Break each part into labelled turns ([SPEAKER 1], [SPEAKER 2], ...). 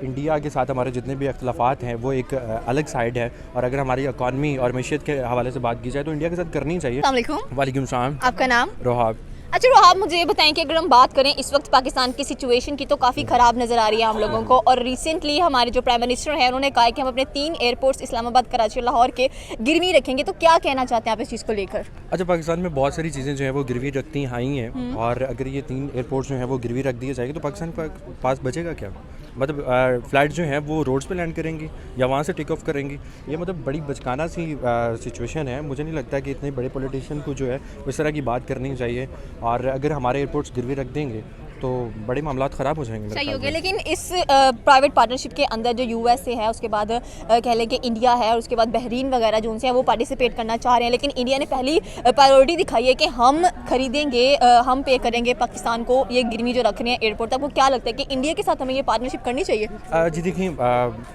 [SPEAKER 1] India کے ساتھ ہمارے جتنے بھی اختلافات ہیں وہ ایک الگ سائڈ ہے، اور اگر ہماری اکانومی اور معیشت کے حوالے سے بات کی جائے تو انڈیا کے ساتھ کرنی چاہیے۔
[SPEAKER 2] السلام علیکم۔
[SPEAKER 1] وعلیکم السلام۔
[SPEAKER 2] آپ کا نام؟
[SPEAKER 1] روحاب۔
[SPEAKER 2] اچھا روحاب، مجھے یہ بتائیں کہ اگر ہم بات کریں اس وقت پاکستان کی سچویشن کی تو کافی خراب نظر آ رہی ہے ہم لوگوں کو، اور ریسنٹلی ہمارے جو پرائم منسٹر ہیں انہوں نے کہا کہ ہم اپنے 3 ایئرپورٹس اسلام آباد، کراچی اور لاہور کے گروی رکھیں گے، تو کیا کہنا چاہتے ہیں آپ اس چیز کو لے کر؟
[SPEAKER 1] اچھا، پاکستان میں بہت ساری چیزیں جو ہیں وہ گروی رکھتی آئی ہیں، اور اگر یہ 3 ایئرپورٹس جو ہیں وہ گروی رکھ دیے جائیں گے تو پاکستان کے پاس بچے گا کیا؟ مطلب فلائٹ جو ہیں وہ روڈز پہ لینڈ کریں گی یا وہاں سے ٹیک آف کریں گی؟ یہ مطلب بڑی بچکانہ سی سچویشن ہے۔ مجھے نہیں لگتا کہ اتنے بڑے پولیٹیشین کو جو ہے اس طرح کی بات کرنی چاہیے، اور اگر ہمارے ایئرپورٹس گروی رکھ دیں گے تو بڑے معاملات خراب ہو جائیں گے۔
[SPEAKER 2] صحیح ہو گیا، لیکن اس پرائیویٹ پارٹنرشپ کے اندر جو یو ایس اے ہے، اس کے بعد کہہ لیں کہ انڈیا ہے، اور اس کے بعد بحرین وغیرہ جو ان سے ہیں وہ پارٹیسپیٹ کرنا چاہ رہے ہیں، لیکن انڈیا نے پہلی پرائیورٹی دکھائی ہے کہ ہم خریدیں گے، ہم پے کریں گے پاکستان کو یہ گروی جو رکھ رہے ہیں ایئرپورٹ تک۔ وہ کیا لگتا ہے کہ انڈیا کے ساتھ ہمیں یہ پارٹنرشپ کرنی چاہیے؟
[SPEAKER 1] جی دیکھیں،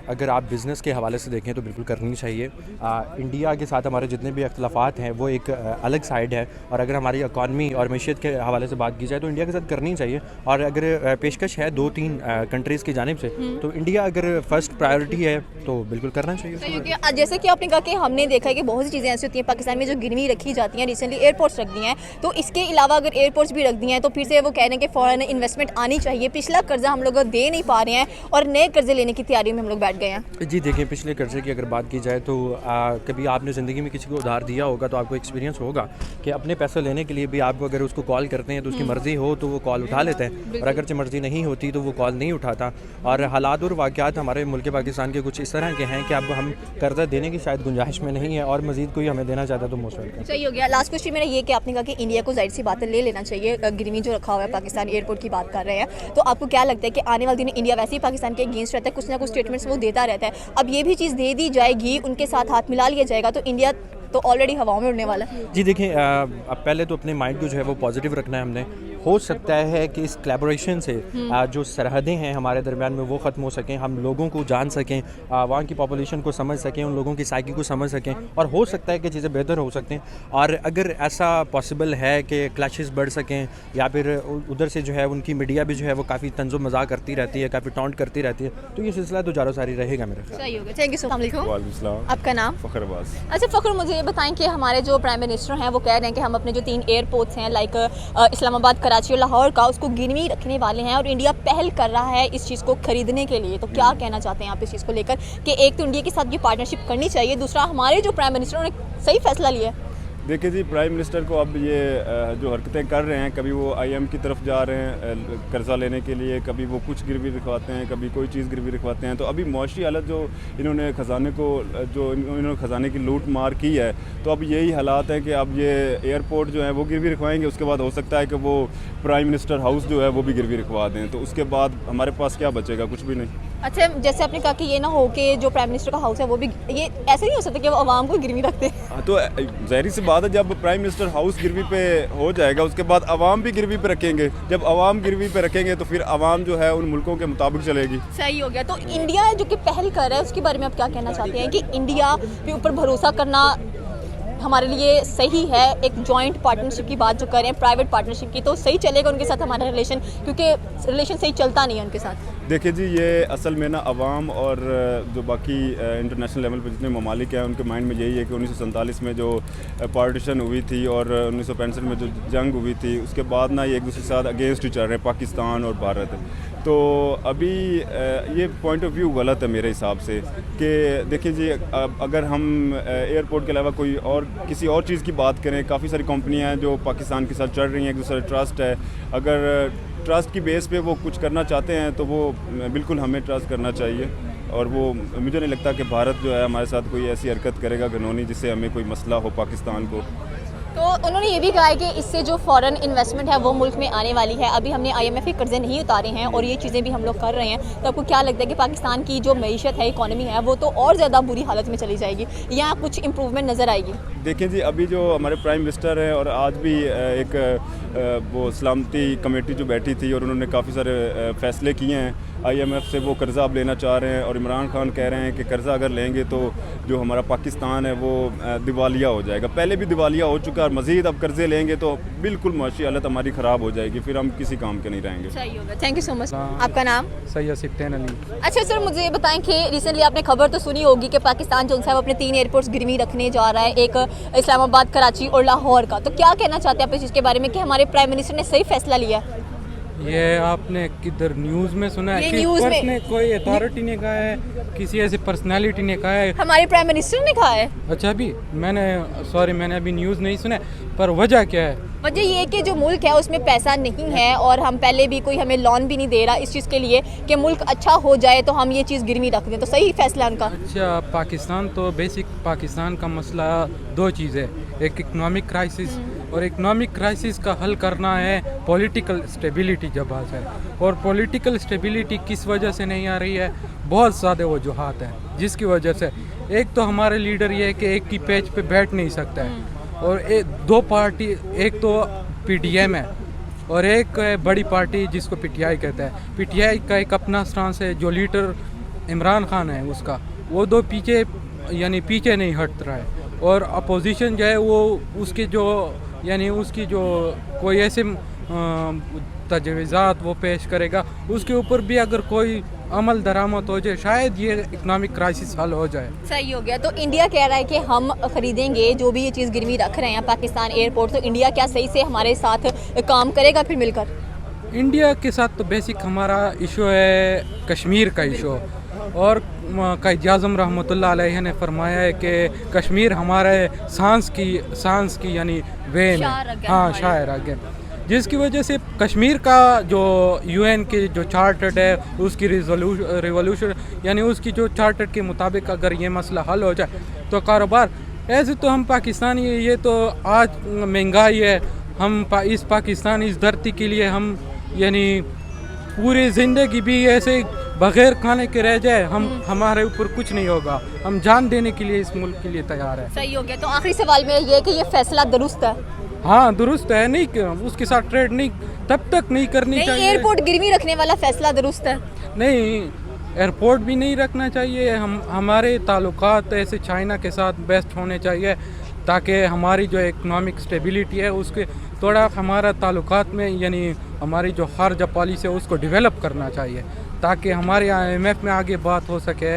[SPEAKER 1] اگر آپ بزنس کے حوالے سے دیکھیں تو بالکل کرنی چاہیے۔ انڈیا کے ساتھ ہمارے جتنے بھی اختلافات ہیں وہ ایک الگ سائڈ ہے، اور اگر ہماری اکانومی اور معیشت کے حوالے سے بات کی جائے تو انڈیا کے ساتھ کرنی چاہیے، اور اگر پیشکش ہے 2-3 کنٹریز کی جانب سے تو انڈیا اگر فرسٹ پرائیورٹی ہے تو بالکل کرنا چاہیے۔
[SPEAKER 2] جیسے کہ آپ نے کہا کہ ہم نے دیکھا ہے کہ بہت سی چیزیں ایسی ہوتی ہیں پاکستان میں جو گروی رکھی جاتی ہیں، ریسنٹلی ایئرپورٹس رکھ دی ہیں، تو اس کے علاوہ اگر ایئرپورٹس بھی رکھ دی ہیں تو پھر سے وہ کہہ رہے ہیں کہ فورن انویسٹمنٹ آنی چاہیے۔ پچھلا قرضہ ہم لوگ دے نہیں پا رہے ہیں اور نئے قرضے لینے کی تیاری میں ہم لوگ بیٹھ گئے ہیں۔
[SPEAKER 1] جی دیکھیں، پچھلے قرضے کی اگر بات کی جائے تو کبھی آپ نے زندگی میں کسی کو ادھار دیا ہوگا تو آپ کو ایکسپیرینس ہوگا کہ اپنے پیسے لینے کے لیے بھی آپ کو اگر اس کو کال کرتے ہیں تو اس کی مرضی ہو تو وہ کال اٹھا لیتے ہیں، اور اگرچہ مرضی نہیں ہوتی تو وہ کال نہیں اٹھاتا۔ اور حالات اور واقعات ہمارے ملک پاکستان کے کچھ اس طرح کے ہیں کہ اب ہم قرضہ دینے کی شاید گنجائش میں نہیں ہے، اور مزید کوئی ہمیں دینا چاہتا ہے تو موسٹ ویلکم۔
[SPEAKER 2] صحیح ہو گیا۔ لاسٹ کوشچن میرا یہ کہ آپ نے کہا کہ انڈیا کو ظاہر سی بات ہے لے لینا چاہیے گروی جو رکھا ہوا ہے، پاکستان ایئرپورٹ کی بات کر رہے ہیں، تو آپ کو کیا لگتا ہے کہ آنے والے دن انڈیا ویسے ہی پاکستان کے اگینسٹ رہتا ہے، کچھ نہ کچھ اسٹیٹمنٹس وہ دیتا رہتا ہے، اب یہ بھی چیز دے دی جائے گی، ان کے ساتھ ہاتھ ملا لیا جائے گا تو انڈیا تو آلریڈی ہواؤں میں اڑنے والا ہے؟
[SPEAKER 1] جی دیکھیں، اب پہلے تو اپنے مائنڈ کو جو ہے وہ پازیٹیو رکھنا ہے ہم نے۔ ہو سکتا ہے کہ اس کلیبوریشن سے جو سرحدیں ہیں ہمارے درمیان میں وہ ختم ہو سکیں، ہم لوگوں کو جان سکیں، وہاں کی پاپولیشن کو سمجھ سکیں، ان لوگوں کی سائیکی کو سمجھ سکیں، اور ہو سکتا ہے کہ چیزیں بہتر ہو سکتے ہیں۔ اور اگر ایسا پاسبل ہے کہ کلیشز بڑھ سکیں، یا پھر ادھر سے جو ہے ان کی میڈیا بھی جو ہے وہ کافی طنز و مزاح کرتی رہتی ہے، کافی ٹونٹ کرتی رہتی ہے، تو یہ سلسلہ تو جارو ساری رہے گا میرے خیال۔
[SPEAKER 2] صحیح ہوگا، تھینک یو۔ السلام علیکم۔
[SPEAKER 3] وعلیکم السلام۔
[SPEAKER 2] آپ کا نام؟
[SPEAKER 3] فخر عباس۔
[SPEAKER 2] اچھا فخر، مجھے یہ بتائیں کہ ہمارے جو پرائم منسٹر ہیں وہ کہہ رہے ہیں کہ ہم اپنے جو 3 ایئرپورٹس ہیں لائک اسلام آباد، کراچی اور لاہور کا، اس کو گروی رکھنے والے ہیں، اور انڈیا پہل کر رہا ہے اس چیز کو خریدنے کے لیے، تو کیا کہنا چاہتے ہیں آپ اس چیز کو لے کر کہ ایک تو انڈیا کے ساتھ یہ پارٹنرشپ کرنی چاہیے، دوسرا ہمارے جو پرائم منسٹر نے صحیح فیصلہ لیا ہے؟
[SPEAKER 3] دیکھیں جی، پرائم منسٹر کو اب یہ جو حرکتیں کر رہے ہیں، کبھی وہ آئی ایم کی طرف جا رہے ہیں قرضہ لینے کے لیے، کبھی وہ کچھ گروی رکھواتے ہیں، کبھی کوئی چیز گروی رکھواتے ہیں، تو ابھی معاشی حالت جو انہوں نے خزانے کی لوٹ مار کی ہے، تو اب یہی حالات ہیں کہ اب یہ ایئرپورٹ جو ہے وہ گروی رکھوائیں گے، اس کے بعد ہو سکتا ہے کہ وہ پرائم منسٹر ہاؤس جو ہے وہ بھی گروی رکھوا دیں، تو اس کے بعد ہمارے پاس کیا بچے گا؟ کچھ بھی نہیں۔
[SPEAKER 2] اچھا، جیسے آپ نے کہا کہ یہ نہ ہو کہ جو پرائم منسٹر کا ہاؤس ہے وہ بھی، یہ ایسے نہیں ہو سکتا کہ وہ عوام کو گروی رکھتے ہیں؟
[SPEAKER 3] تو ظاہری سی بات ہے، جب پرائم منسٹر ہاؤس گروی پہ ہو جائے گا اس کے بعد عوام بھی گروی پہ رکھیں گے، جب عوام گروی پہ رکھیں گے تو پھر عوام جو ہے ان ملکوں کے مطابق چلے گی۔
[SPEAKER 2] صحیح ہو گیا۔ تو انڈیا جو کہ پہل کر رہا ہے اس کے بارے میں آپ کیا کہنا چاہتے ہیں کہ انڈیا کے اوپر بھروسہ کرنا ہمارے لیے صحیح ہے؟ ایک جوائنٹ پارٹنرشپ کی بات جو کر رہے ہیں، پرائیویٹ پارٹنرشپ کی، تو صحیح چلے گا ان کے ساتھ ہمارا ریلیشن؟ کیونکہ ریلیشن صحیح چلتا نہیں ہے ان کے ساتھ۔
[SPEAKER 3] دیکھیں جی، یہ اصل میں نا عوام اور جو باقی انٹرنیشنل لیول پہ جتنے ممالک ہیں ان کے مائنڈ میں یہی ہے کہ 1947 میں جو پارٹیشن ہوئی تھی اور 1965 میں جو جنگ ہوئی تھی، اس کے بعد نا یہ ایک دوسرے کے ساتھ اگینسٹ چل رہے ہیں پاکستان اور بھارت۔ تو ابھی یہ پوائنٹ آف ویو غلط ہے میرے حساب سے کہ دیکھیں جی، اگر ہم ایئرپورٹ کے علاوہ کوئی اور کسی اور چیز کی بات کریں، کافی ساری کمپنیاں ہیں جو پاکستان کے ساتھ چل رہی ہیں، ایک دوسرے ٹرسٹ ہے، اگر ٹرسٹ کی بیس پہ وہ کچھ کرنا چاہتے ہیں تو وہ بالکل ہمیں ٹرسٹ کرنا چاہیے، اور وہ مجھے نہیں لگتا کہ بھارت جو ہے ہمارے ساتھ کوئی ایسی حرکت کرے گا گھنونی جس سے ہمیں کوئی مسئلہ ہو پاکستان کو۔
[SPEAKER 2] تو انہوں نے یہ بھی کہا ہے کہ اس سے جو فارن انویسٹمنٹ ہے وہ ملک میں آنے والی ہے، ابھی ہم نے آئی ایم ایف کے قرضے نہیں اتارے ہیں اور یہ چیزیں بھی ہم لوگ کر رہے ہیں، تو آپ کو کیا لگتا ہے کہ پاکستان کی جو معیشت ہے، اکانومی ہے، وہ تو اور زیادہ بری حالت میں چلی جائے گی یا کچھ امپروومنٹ نظر آئے گی؟
[SPEAKER 3] دیکھیں جی، ابھی جو ہمارے پرائم منسٹر ہیں اور آج بھی ایک وہ سلامتی کمیٹی جو بیٹھی تھی اور انہوں نے کافی سارے فیصلے کیے ہیں، IMF سے وہ قرضہ اب لینا چاہ رہے ہیں, اور عمران خان کہہ رہے ہیں کہ قرضہ اگر لیں گے تو جو ہمارا پاکستان ہے وہ دیوالیہ ہو جائے گا. پہلے بھی دیوالیہ ہو چکا ہے, اور مزید اب قرضے لیں گے تو بالکل معاشی حالت ہماری خراب ہو جائے گی, پھر ہم کسی کام کے نہیں رہیں گے.
[SPEAKER 2] صحیح ہوگا. تھینک یو سو مچ. آپ کا نام؟
[SPEAKER 4] سید سفتین علی.
[SPEAKER 2] اچھا سر, مجھے یہ بتائیں کہ ریسنٹلی آپ نے خبر تو سنی ہوگی کہ پاکستان جو ہے وہ اپنے 3 ایئرپورٹس گرمی رکھنے جا رہا ہے, ایک اسلام آباد, کراچی اور لاہور کا. تو کیا کہنا چاہتے ہیں آپ اس چیز کے بارے میں کہ ہمارے پرائم منسٹر نے صحیح فیصلہ لیا ہے؟
[SPEAKER 4] یہ آپ نے کدھر نیوز میں سنا ہے؟
[SPEAKER 2] یہ
[SPEAKER 4] کس
[SPEAKER 2] نیوز میں
[SPEAKER 4] پرسن نے, کوئی اتھارٹی نے کہا ہے, کسی ایسی پرسنالٹی نے کہا ہے؟
[SPEAKER 2] ہمارے پرائم منسٹر نے کہا ہے.
[SPEAKER 4] اچھا, ابھی میں نے ابھی نیوز نہیں سنا, پر وجہ کیا ہے؟
[SPEAKER 2] وجہ یہ ہے کہ جو ملک ہے اس میں پیسہ نہیں ہے, اور ہم پہلے بھی کوئی ہمیں لون بھی نہیں دے رہا اس چیز کے لیے کہ ملک اچھا ہو جائے تو ہم یہ چیز گرمی رکھ دیں. تو صحیح فیصلہ ان کا.
[SPEAKER 4] اچھا, پاکستان تو بیسک پاکستان کا مسئلہ 2 چیزیں, ایک اکنامک کرائسس, اور اکنامک کرائسس کا حل کرنا ہے پولیٹیکل اسٹیبلٹی جب آ جائے. اور پولیٹیکل اسٹیبلٹی کس وجہ سے نہیں آ رہی ہے؟ بہت زیادہ وجوہات ہیں جس کی وجہ سے. ایک تو ہمارے لیڈر یہ ہے کہ ایک کی پیج پہ بیٹھ نہیں سکتا ہے, اور 2 پارٹی, ایک تو PTM ہے اور ایک بڑی پارٹی جس کو PTI کہتا ہے. PTI کا ایک اپنا سٹانس ہے, جو لیڈر عمران خان ہے اس کا, وہ 2 پیچھے نہیں ہٹ رہا ہے. اور اپوزیشن جو ہے وہ اس کی جو کوئی ایسے تجویزات وہ پیش کرے گا, اس کے اوپر بھی اگر کوئی عمل درآمد ہو جائے شاید یہ اکنامک کرائسس حل ہو جائے.
[SPEAKER 2] صحیح ہو گیا. تو انڈیا کہہ رہا ہے کہ ہم خریدیں گے جو بھی یہ چیز گرمی رکھ رہے ہیں پاکستان ایئرپورٹ, تو انڈیا کیا صحیح سے ہمارے ساتھ کام کرے گا پھر مل کر؟
[SPEAKER 4] انڈیا کے ساتھ تو بیسک ہمارا ایشو ہے کشمیر کا ایشو, اور قائد اعظم رحمۃ اللہ علیہ نے فرمایا ہے کہ کشمیر ہمارے سانس کی یعنی وین ہے, ہاں شاعر آگے, جس کی وجہ سے کشمیر کا جو UN کے جو چارٹرڈ ہے اس کی ریولیوشن یعنی اس کی جو چارٹرڈ کے مطابق اگر یہ مسئلہ حل ہو جائے تو کاروبار. ایسے تو ہم پاکستانی, یہ تو آج مہنگائی ہے, ہم اس پاکستان اس دھرتی کے لیے ہم یعنی پوری زندگی بھی ایسے بغیر کھانے کے رہ جائے, ہمارے اوپر کچھ نہیں ہوگا, ہم جان دینے کے لیے اس ملک کے لیے تیار ہے.
[SPEAKER 2] صحیح ہو گیا. تو آخری سوال میرا یہ ہے کہ یہ فیصلہ درست ہے؟
[SPEAKER 4] ہاں درست ہے, نہیں اس کے ساتھ ٹریڈ نہیں تب تک نہیں کرنی چاہیے.
[SPEAKER 2] ایئرپورٹ گرمی رکھنے والا فیصلہ درست ہے؟
[SPEAKER 4] نہیں, ایئرپورٹ بھی نہیں رکھنا چاہیے. ہمارے تعلقات ایسے چائنا کے ساتھ بیسٹ ہونے چاہیے تاکہ ہماری جو اکنامک اسٹیبلٹی ہے اس کے تھوڑا ہمارا تعلقات میں یعنی ہماری جو خارجہ پالیسی ہے اس کو ڈیولپ کرنا چاہیے تاکہ ہمارے IMF میں آگے بات ہو سکے.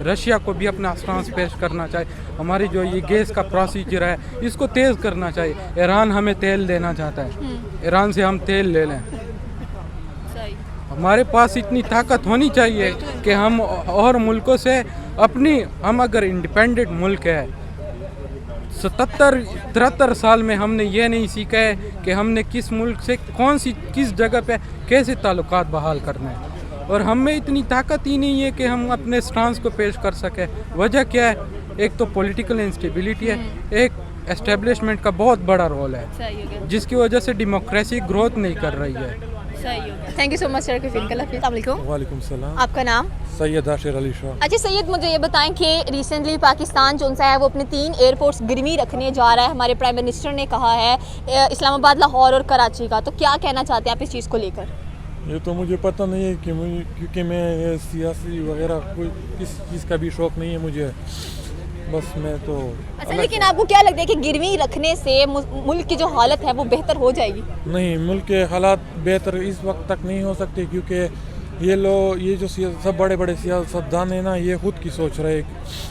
[SPEAKER 4] رشیا کو بھی اپنا اسٹانس پیش کرنا چاہیے. ہماری جو یہ گیس کا پروسیجر ہے اس کو تیز کرنا چاہیے. ایران ہمیں تیل دینا چاہتا ہے, ایران سے ہم تیل لے لیں. ہمارے پاس اتنی طاقت ہونی چاہیے کہ ہم اور ملکوں سے ہم اگر انڈیپینڈنٹ ملک ہے, 73 سال میں ہم نے یہ نہیں سیکھا ہے کہ ہم نے کس ملک سے کس جگہ پہ کیسے تعلقات بحال کرنے ہیں, اور ہم میں اتنی طاقت ہی نہیں ہے کہ ہم اپنے سٹانس کو پیش کر سکیں. وجہ کیا ہے؟ ایک تو پولیٹیکل انسٹیبلٹی ہے, ایک اسٹیبلشمنٹ کا بہت بڑا رول ہے جس کی وجہ سے ڈیموکریسی گروتھ نہیں کر رہی ہے.
[SPEAKER 2] تھینک یو سو مچ سر. السلام علیکم.
[SPEAKER 5] وعلیکم السلام.
[SPEAKER 2] آپ کا نام؟
[SPEAKER 5] سید عاشر علی شاہ.
[SPEAKER 2] اچھا سید, مجھے یہ بتائیں کہ ریسنٹلی پاکستان جو ہے وہ اپنے 3 ایئرپورٹس گرمی رکھنے جا رہا ہے. ہمارے پرائم منسٹر نے کہا ہے اسلام آباد, لاہور اور کراچی کا. تو کیا کہنا چاہتے ہیں آپ اس چیز کو لے کر؟
[SPEAKER 5] یہ تو مجھے پتہ نہیں ہے کہ کیونکہ میں سیاسی وغیرہ کوئی کس چیز کا بھی شوق نہیں ہے مجھے, بس میں تو.
[SPEAKER 2] اچھا, لیکن آپ کو کیا لگتا ہے کہ گرمی رکھنے سے ملک کی جو حالت ہے وہ بہتر ہو جائے گی؟
[SPEAKER 5] نہیں, ملک کے حالات بہتر اس وقت تک نہیں ہو سکتے کیونکہ یہ جو سب بڑے بڑے سیاستدان ہیں نا, یہ خود کی سوچ رہے,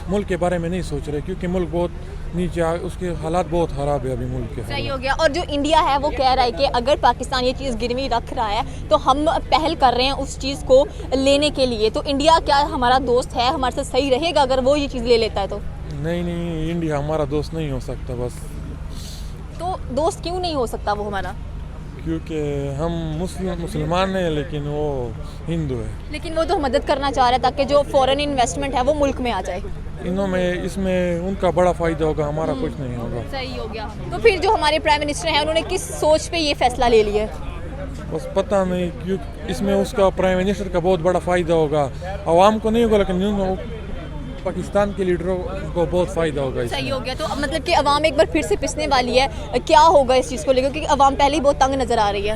[SPEAKER 5] ملک کے بارے میں نہیں سوچ رہے کیونکہ ملک بہت نیچے, اس کے حالات بہت خراب ہے ابھی ملک کے.
[SPEAKER 2] صحیح ہو گیا. اور جو انڈیا ہے وہ کہہ رہا ہے کہ اگر پاکستان یہ چیز گرمی رکھ رہا ہے تو ہم پہل کر رہے ہیں اس چیز کو لینے کے لیے. تو انڈیا کیا ہمارا دوست ہے, ہمارے ساتھ صحیح رہے گا اگر وہ یہ چیز لے لیتا ہے تو؟
[SPEAKER 5] نہیں, انڈیا ہمارا دوست نہیں ہو سکتا. بس
[SPEAKER 2] تو دوست کیوں نہیں ہو سکتا وہ ہمارا؟
[SPEAKER 5] کیونکہ ہم مسلمان ہیں لیکن وہ ہندو ہے.
[SPEAKER 2] لیکن وہ تو مدد کرنا چاہ رہا ہے تاکہ جو فورن انویسٹمنٹ ہے وہ ملک میں آ جائے.
[SPEAKER 5] اس میں ان کا بڑا فائدہ ہوگا, ہمارا کچھ نہیں ہوگا.
[SPEAKER 2] صحیح ہو گیا. تو پھر جو ہمارے پرائم منسٹر ہیں انہوں نے کس سوچ پہ یہ فیصلہ لے لیا ہے؟
[SPEAKER 5] بس پتہ نہیں, کیوں اس میں اس کا پرائم منسٹر کا بہت بڑا فائدہ ہوگا, عوام کو نہیں ہوگا لیکن پاکستان کے لیڈروں کو بہت فائدہ ہوگا.
[SPEAKER 2] صحیح ہو گیا. تو اب مطلب کہ عوام ایک بار پھر سے پسنے والی ہے, کیا ہوگا اس چیز کو لے کر, کیونکہ عوام پہلے ہی بہت تنگ نظر آ رہی ہے.